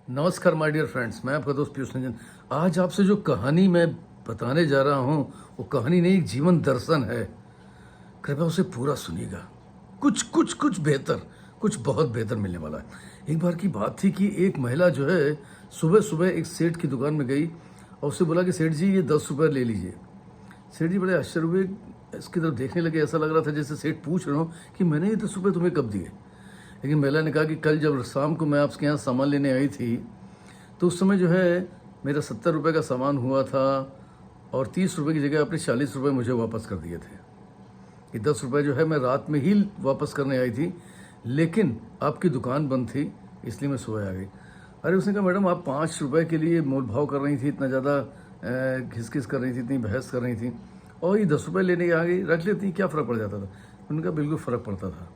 नमस्कार my dear friends, मैं आपका दोस्त पीयूष रंजन। आज आपसे जो कहानी मैं बताने जा रहा हूँ वो कहानी नहीं, एक जीवन दर्शन है। कृपया उसे पूरा सुनिएगा। कुछ कुछ कुछ बेहतर, कुछ बहुत बेहतर मिलने वाला है। एक बार की बात थी कि एक महिला जो है सुबह सुबह एक सेठ की दुकान में गई और उससे बोला कि सेठ जी ये 10 रुपये ले लीजिए। सेठ जी बड़े आश्चर्य हुए, इसकी तरफ देखने लगे। ऐसा लग रहा था जैसे सेठ पूछ रहे हो कि मैंने ये 10 रुपये तुम्हें कब दिए। लेकिन महिला ने कहा कि कल जब शाम को मैं आपके यहाँ सामान लेने आई थी तो उस समय जो है मेरा 70 रुपये का सामान हुआ था और 30 रुपये की जगह आपने 40 रुपये मुझे वापस कर दिए थे। ये 10 रुपये जो है मैं रात में ही वापस करने आई थी, लेकिन आपकी दुकान बंद थी इसलिए मैं सुबह आ गई। अरे उसने कहा मैडम आप 5 रुपये के लिए मोल भाव कर रही थी, इतना ज़्यादा घिसघिस कर रही थी, इतनी बहस कर रही थी और ये 10 रुपये लेने आ गई, रख लेती, क्या फ़र्क पड़ जाता था। उनका बिल्कुल फ़र्क पड़ता था।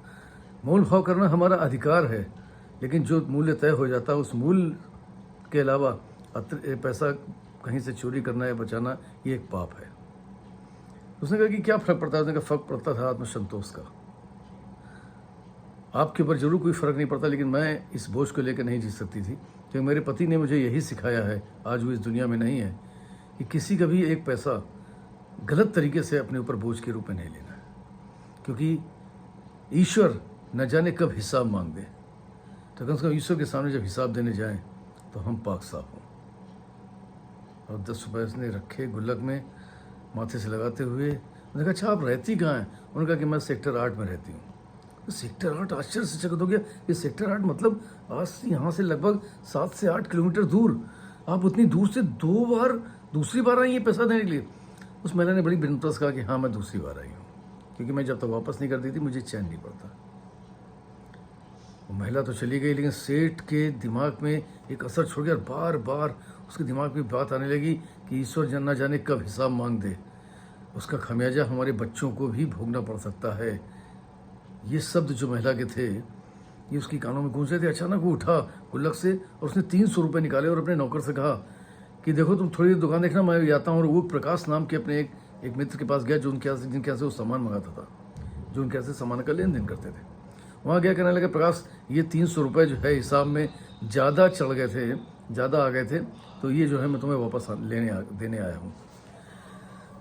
मोल भाव करना हमारा अधिकार है, लेकिन जो मूल्य तय हो जाता है उस मूल्य के अलावा पैसा कहीं से चोरी करना या बचाना ये एक पाप है। उसने कहा कि क्या फ़र्क पड़ता है। उसने कहा फ़र्क पड़ता था आत्मसंतोष का। आपके ऊपर जरूर कोई फ़र्क नहीं पड़ता, लेकिन मैं इस बोझ को लेकर नहीं जी सकती थी, क्योंकि मेरे पति ने मुझे यही सिखाया है, आज वो इस दुनिया में नहीं है, कि किसी का भी एक पैसा गलत तरीके से अपने ऊपर बोझ के रूप में नहीं लेना है, क्योंकि ईश्वर न जाने कब हिसाब मांग दे। तो कम से कम ईश्वर के सामने जब हिसाब देने जाएं तो हम पाक साफ हों। और 10 रुपये उसने रखे गुल्लक में, माथे से लगाते हुए। उन्होंने कहा अच्छा आप रहती कहाँ हैं। उन्होंने कहा कि मैं सेक्टर 8 में रहती हूँ। तो सेक्टर 8, आश्चर्य से चकित हो गया। ये सेक्टर 8 मतलब आज से यहाँ से लगभग 7 से 8 किलोमीटर दूर। आप उतनी दूर से दूसरी बार आई ये पैसा देने के लिए। उस महिला ने बड़ी विनम्रता से कहा कि हाँ मैं दूसरी बार आई हूँ, क्योंकि मैं जब तक वापस नहीं करती थी मुझे चैन नहीं पड़ता। वो महिला तो चली गई, लेकिन सेठ के दिमाग में एक असर छोड़ गया। बार बार उसके दिमाग में बात आने लगी कि ईश्वर न जाने कब हिसाब मांग दे, उसका खमियाजा हमारे बच्चों को भी भोगना पड़ सकता है। ये शब्द जो महिला के थे ये उसकी कानों में गूंज रहे थे। अचानक वो उठा गुल्लक से और उसने 300 रुपये निकाले और अपने नौकर से कहा कि देखो तुम थोड़ी देर दुकान देखना, मैं आता हूँ। और वो प्रकाश नाम के अपने एक मित्र के पास गया जो जिनके यहाँ से वो सामान मंगाता था, जो उनके यहाँ से सामान का लेन देन करते थे। वहाँ गया, कहने लगा प्रकाश ये 300 रुपये जो है हिसाब में ज़्यादा चढ़ गए थे, ज़्यादा आ गए थे, तो ये जो है मैं तुम्हें वापस देने आया हूँ।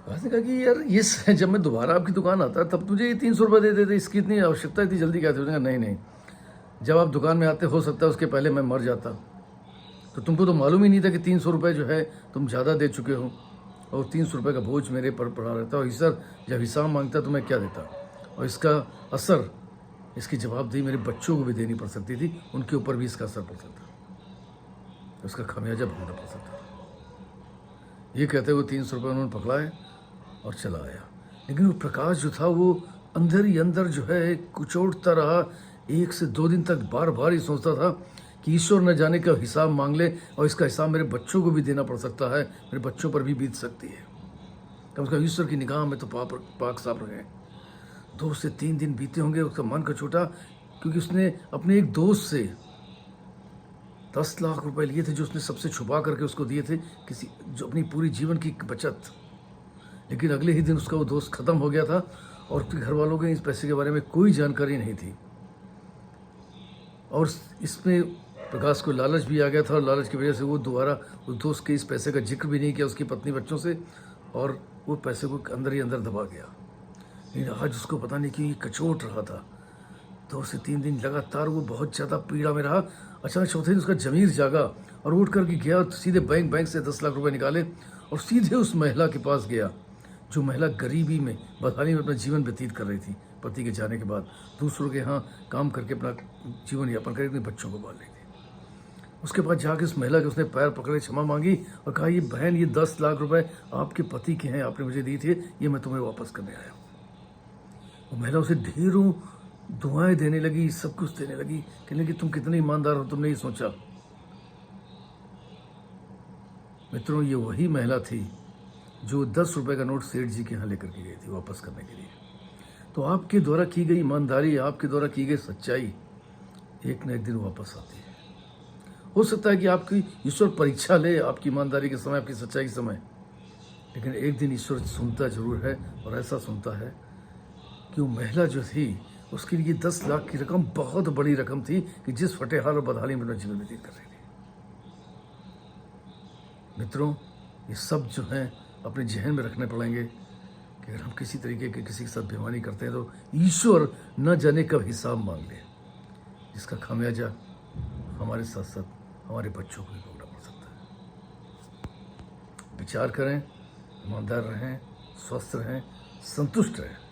उसने कहा कि यार ये जब मैं दोबारा आपकी दुकान आता तब तुझे ये 300 रुपये दे देते, इसकी इतनी आवश्यकता, इतनी जल्दी क्या थी। उसने कहा नहीं, जब आप दुकान में आते हो सकता है उसके पहले मैं मर जाता, तो तुमको तो मालूम ही नहीं था कि 300 रुपये जो है तुम ज़्यादा दे चुके हो और 300 रुपये का बोझ मेरे पर पड़ा रहता। और ईश्वर जब हिसाब मांगता तो मैं क्या देता, और इसका असर, इसकी जवाबदेही मेरे बच्चों को भी देनी पड़ सकती थी, उनके ऊपर भी इसका असर पड़ सकता, उसका खमियाजा भुगतना पड़ सकता। ये कहते हुए 300 रुपये उन्होंने पकड़ाए और चला आया। लेकिन वो प्रकाश जो था वो अंदर ही अंदर जो है कुचोड़ता रहा। 1 से 2 दिन तक बार बार ही सोचता था कि ईश्वर न जाने का हिसाब मांग ले और इसका हिसाब मेरे बच्चों को भी देना पड़ सकता है, मेरे बच्चों पर भी बीत सकती है। कम से कम ईश्वर की निगाह में तो पाक साफ रहे। 2 से 3 दिन बीते होंगे, उसका मन का छूटा, क्योंकि उसने अपने एक दोस्त से 10 लाख रुपए लिए थे, जो उसने सबसे छुपा करके उसको दिए थे, किसी जो अपनी पूरी जीवन की बचत। लेकिन अगले ही दिन उसका वो दोस्त ख़त्म हो गया था और उसके घर वालों को इस पैसे के बारे में कोई जानकारी नहीं थी। और इसमें प्रकाश को लालच भी आ गया था और लालच की वजह से वो दोबारा उस दोस्त के इस पैसे का जिक्र भी नहीं किया उसकी पत्नी बच्चों से, और वो पैसे को अंदर ही अंदर दबा गया। लेकिन आज उसको पता नहीं कि कचोट रहा था। 2 से 3 दिन लगातार वो बहुत ज़्यादा पीड़ा में रहा। अचानक चौथे दिन उसका जमीर जागा और उठ करके गया, सीधे बैंक से 10 लाख रुपए निकाले और सीधे उस महिला के पास गया, जो महिला गरीबी में बदहाली में अपना जीवन व्यतीत कर रही थी। पति के जाने के बाद दूसरों के यहाँ काम करके अपना जीवन यापन करके अपने बच्चों को पाल रही थी। उसके बाद जाके उस महिला के उसने पैर पकड़े, क्षमा मांगी और कहा ये बहन, ये 10 लाख रुपए आपके पति के हैं, आपने मुझे दी थी, ये मैं तुम्हें वापस करने आया हूँ। वो महिला उसे ढेरों दुआएं देने लगी, सब कुछ देने लगी, कहने लगी तुम कितने ईमानदार हो, तुमने ये सोचा। मित्रों, ये वही महिला थी जो 10 रुपए का नोट सेठ जी के यहाँ लेकर के गई थी वापस करने के लिए। तो आपके द्वारा की गई ईमानदारी, आपके द्वारा की गई सच्चाई एक न एक दिन वापस आती है। हो सकता है कि आपकी ईश्वर परीक्षा ले आपकी ईमानदारी के समय, आपकी सच्चाई के समय, लेकिन एक दिन ईश्वर सुनता जरूर है। और ऐसा सुनता है कि वो महिला जो थी उसके लिए 10 लाख की रकम बहुत बड़ी रकम थी, कि जिस फटेहाल और बदहाली में अपना जीवन व्यतीत कर रही थी। मित्रों, ये सब जो हैं अपने जहन में रखने पड़ेंगे कि अगर हम किसी तरीके के किसी के साथ बेईमानी करते हैं तो ईश्वर न जाने कब हिसाब मांग ले, जिसका खामियाजा हमारे साथ साथ हमारे बच्चों को भी भोगना पड़ सकता है। विचार करें, ईमानदार रहें, स्वस्थ रहें, संतुष्ट रहें।